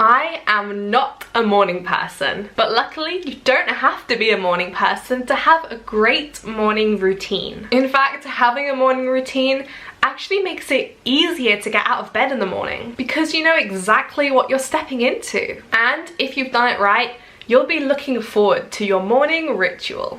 I am not a morning person, but luckily you don't have to be a morning person to have a great morning routine. In fact, having a morning routine actually makes it easier to get out of bed in the morning because you know exactly what you're stepping into. And if you've done it right, you'll be looking forward to your morning ritual.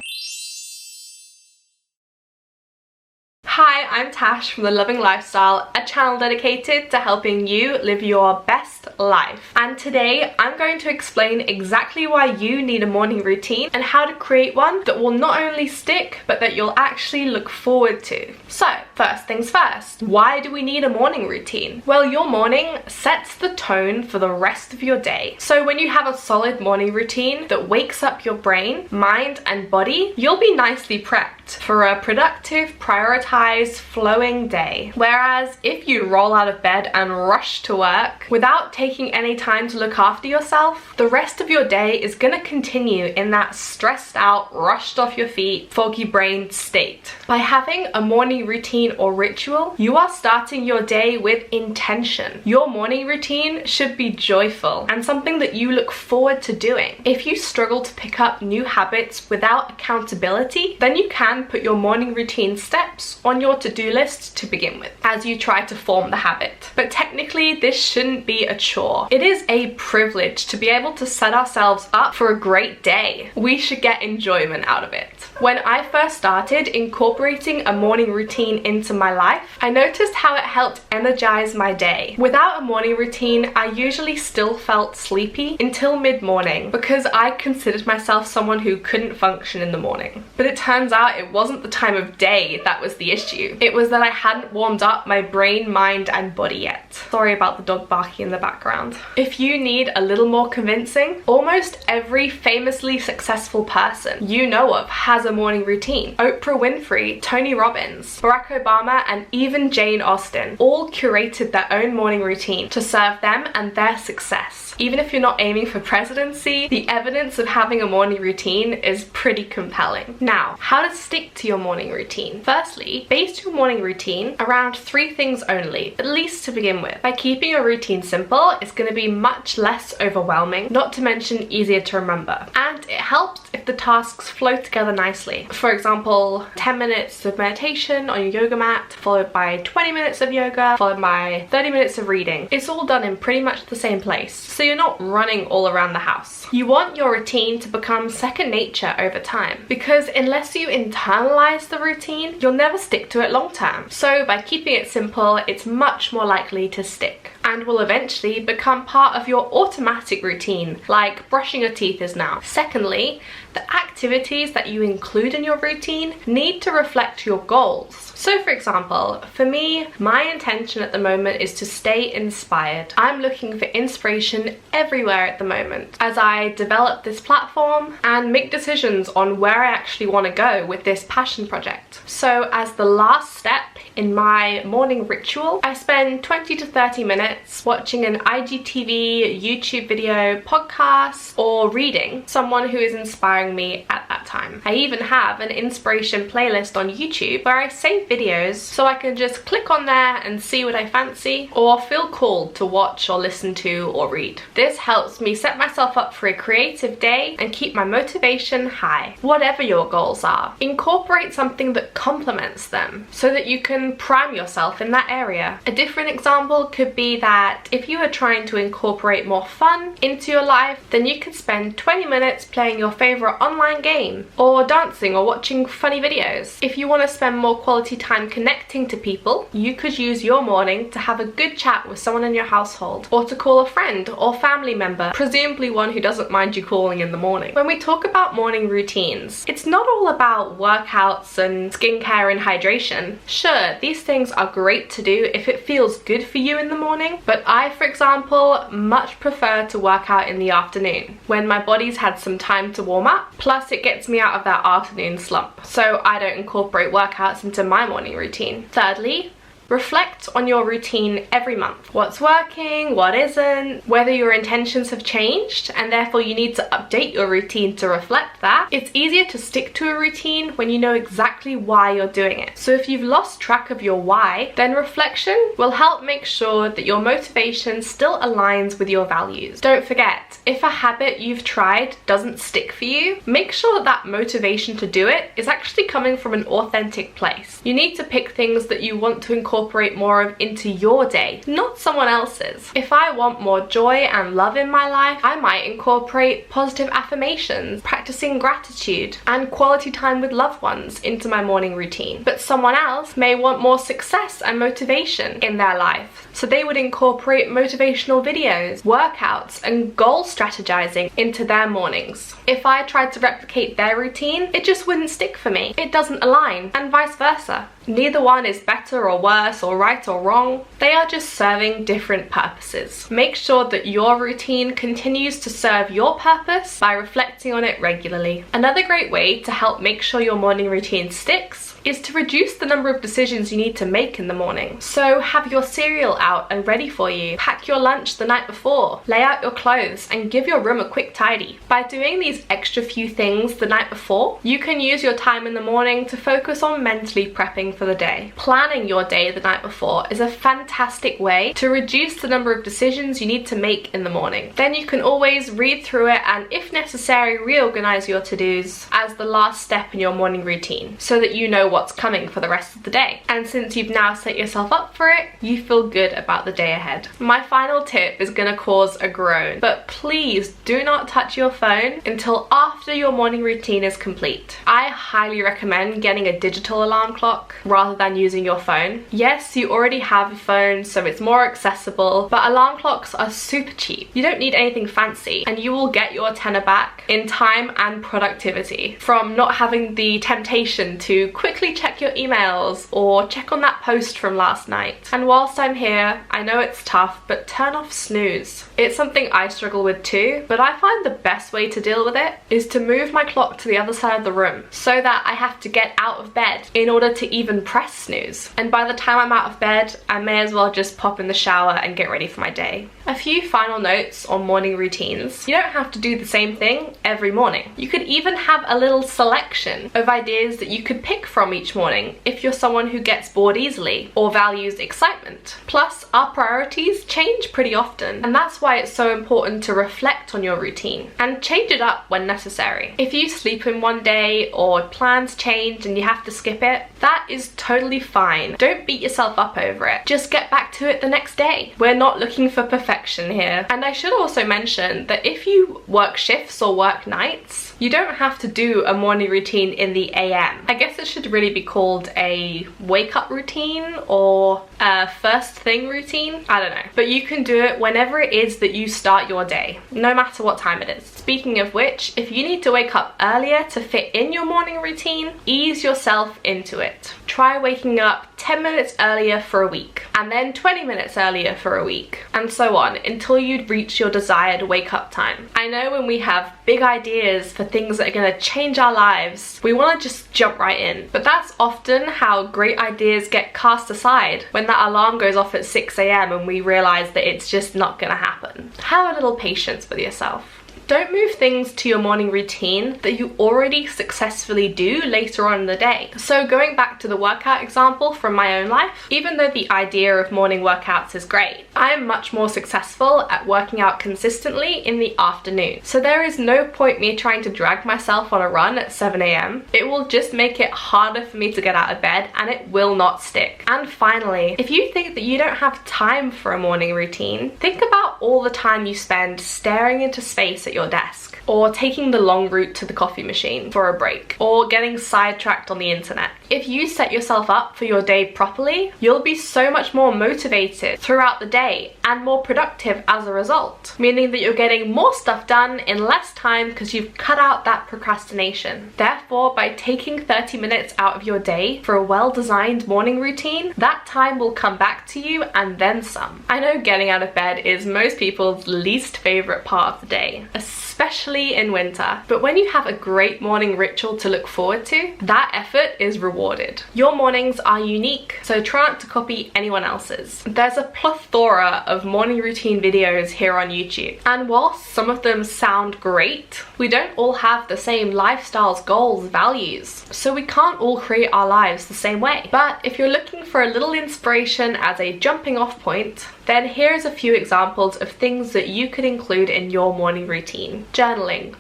Hi, I'm Tash from The Loving Lifestyle, a channel dedicated to helping you live your best life. And today I'm going to explain exactly why you need a morning routine and how to create one that will not only stick, but that you'll actually look forward to. So, first things first, why do we need a morning routine? Well, your morning sets the tone for the rest of your day. So when you have a solid morning routine that wakes up your brain, mind, and body, you'll be nicely prepped for a productive, prioritized, flowing day. Whereas if you roll out of bed and rush to work without taking any time to look after yourself, the rest of your day is gonna continue in that stressed out, rushed off your feet, foggy brained state. By having a morning routine or ritual, you are starting your day with intention. Your morning routine should be joyful and something that you look forward to doing. If you struggle to pick up new habits without accountability, then you can put your morning routine steps on your to-do list to begin with as you try to form the habit. But technically, this shouldn't be a chore. It is a privilege to be able to set ourselves up for a great day. We should get enjoyment out of it. When I first started incorporating a morning routine into my life, I noticed how it helped energize my day. Without a morning routine, I usually still felt sleepy until mid-morning because I considered myself someone who couldn't function in the morning. But it turns out it wasn't the time of day that was the issue. It was that I hadn't warmed up my brain, mind, and body yet. Sorry about the dog barking in the background. If you need a little more convincing, almost every famously successful person you know of has a morning routine. Oprah Winfrey, Tony Robbins, Barack Obama, and even Jane Austen all curated their own morning routine to serve them and their success. Even if you're not aiming for presidency, the evidence of having a morning routine is pretty compelling. Now, how to stick to your morning routine? Firstly, base your morning routine around 3 things only, at least to begin with. By keeping your routine simple, it's going to be much less overwhelming, not to mention easier to remember. And it helps if the tasks flow together nicely. For example, 10 minutes of meditation on your yoga mat, followed by 20 minutes of yoga, followed by 30 minutes of reading. It's all done in pretty much the same place, so you're not running all around the house. You want your routine to become second nature over time, because unless you internalize the routine, you'll never stick to it long term. So by keeping it simple, it's much more likely to stick and will eventually become part of your automatic routine, like brushing your teeth is now. Secondly, the activities that you include in your routine need to reflect your goals. So for example, for me, my intention at the moment is to stay inspired. I'm looking for inspiration everywhere at the moment as I develop this platform and make decisions on where I actually want to go with this passion project. So as the last step in my morning ritual, I spend 20 to 30 minutes watching an IGTV, YouTube video, podcast, or reading someone who is inspiring me at that time. I even have an inspiration playlist on YouTube where I save videos so I can just click on there and see what I fancy or feel called to watch or listen to or read. This helps me set myself up for a creative day and keep my motivation high. Whatever your goals are, incorporate something that complements them so that you can prime yourself in that area. A different example could be that if you are trying to incorporate more fun into your life, then you could spend 20 minutes playing your favorite online game or dancing or watching funny videos. If you want to spend more quality time connecting to people, you could use your morning to have a good chat with someone in your household or to call a friend or family member, presumably one who doesn't mind you calling in the morning. When we talk about morning routines, it's not all about workouts and skincare and hydration. Sure, these things are great to do if it feels good for you in the morning, but I, for example, much prefer to work out in the afternoon when my body's had some time to warm up, plus it gets me out of that afternoon slump, so I don't incorporate workouts into my morning routine. Thirdly, Reflect on your routine every month. What's working, what isn't, whether your intentions have changed and therefore you need to update your routine to reflect that. It's easier to stick to a routine when you know exactly why you're doing it. So if you've lost track of your why, then reflection will help make sure that your motivation still aligns with your values. Don't forget, if a habit you've tried doesn't stick for you, make sure that motivation to do it is actually coming from an authentic place. You need to pick things that you want to incorporate more of into your day, not someone else's. If I want more joy and love in my life, I might incorporate positive affirmations, practicing gratitude, and quality time with loved ones into my morning routine. But someone else may want more success and motivation in their life, so they would incorporate motivational videos, workouts, and goal strategizing into their mornings. If I tried to replicate their routine, it just wouldn't stick for me. It doesn't align, and vice versa. Neither one is better or worse or right or wrong. They are just serving different purposes. Make sure that your routine continues to serve your purpose by reflecting on it regularly. Another great way to help make sure your morning routine sticks is to reduce the number of decisions you need to make in the morning. So have your cereal out and ready for you. Pack your lunch the night before. Lay out your clothes and give your room a quick tidy. By doing these extra few things the night before, you can use your time in the morning to focus on mentally prepping for the day. Planning your day the night before is a fantastic way to reduce the number of decisions you need to make in the morning. Then you can always read through it and, if necessary, reorganize your to-dos as the last step in your morning routine so that you know what's coming for the rest of the day. And since you've now set yourself up for it, you feel good about the day ahead. My final tip is gonna cause a groan, but please do not touch your phone until after your morning routine is complete. I highly recommend getting a digital alarm clock rather than using your phone. Yes, you already have a phone, so it's more accessible, but alarm clocks are super cheap. You don't need anything fancy, and you will get your tenner back in time and productivity from not having the temptation to quickly check your emails or check on that post from last night. And whilst I'm here, I know it's tough, but turn off snooze. It's something I struggle with too, but I find the best way to deal with it is to move my clock to the other side of the room so that I have to get out of bed in order to even press snooze. And by the time I'm out of bed, I may as well just pop in the shower and get ready for my day. A few final notes on morning routines. You don't have to do the same thing every morning. You could even have a little selection of ideas that you could pick from each morning if you're someone who gets bored easily or values excitement. Plus, our priorities change pretty often, and that's why it's so important to reflect on your routine and change it up when necessary. If you sleep in one day or plans change and you have to skip it, that is totally fine. Don't beat yourself up over it. Just get back to it the next day. We're not looking for perfection here. And I should also mention that if you work shifts or work nights, you don't have to do a morning routine in the AM. I guess it should really be called a wake up routine or a first thing routine. I don't know. But you can do it whenever it is that you start your day, no matter what time it is. Speaking of which, if you need to wake up earlier to fit in your morning routine, ease yourself into it. Try waking up 10 minutes earlier for a week, and then 20 minutes earlier for a week, and so on until you reach your desired wake up time. I know when we have big ideas for things that are going to change our lives, we want to just jump right in, but that's often how great ideas get cast aside when that alarm goes off at 6 AM and we realize that it's just not going to happen. Have a little patience with yourself. Don't move things to your morning routine that you already successfully do later on in the day. So going back to the workout example from my own life, even though the idea of morning workouts is great, I am much more successful at working out consistently in the afternoon. So there is no point me trying to drag myself on a run at 7 AM. It will just make it harder for me to get out of bed and it will not stick. And finally, if you think that you don't have time for a morning routine, think about all the time you spend staring into space at your desk, or taking the long route to the coffee machine for a break, or getting sidetracked on the internet. If you set yourself up for your day properly, you'll be so much more motivated throughout the day and more productive as a result, meaning that you're getting more stuff done in less time because you've cut out that procrastination. Therefore, by taking 30 minutes out of your day for a well-designed morning routine, that time will come back to you and then some. I know getting out of bed is most people's least favorite part of the day, especially in winter, but when you have a great morning ritual to look forward to, that effort is rewarding. rewarded. Your mornings are unique, so try not to copy anyone else's. There's a plethora of morning routine videos here on YouTube, and whilst some of them sound great, we don't all have the same lifestyles, goals, values, so we can't all create our lives the same way. But if you're looking for a little inspiration as a jumping off point, then here's a few examples of things that you could include in your morning routine. Journaling,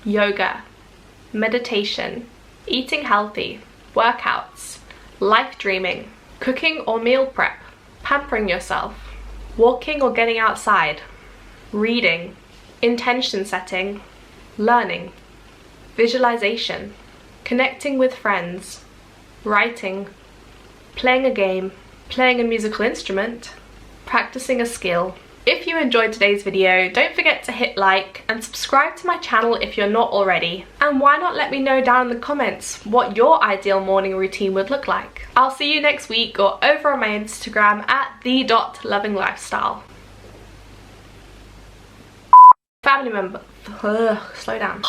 yoga, meditation, eating healthy, workouts, life dreaming, cooking or meal prep, pampering yourself, walking or getting outside, reading, intention setting, learning, visualization, connecting with friends, writing, playing a game, playing a musical instrument, practicing a skill. If you enjoyed today's video, don't forget to hit like and subscribe to my channel if you're not already. And why not let me know down in the comments what your ideal morning routine would look like. I'll see you next week or over on my Instagram at the.lovinglifestyle. Family member, slow down.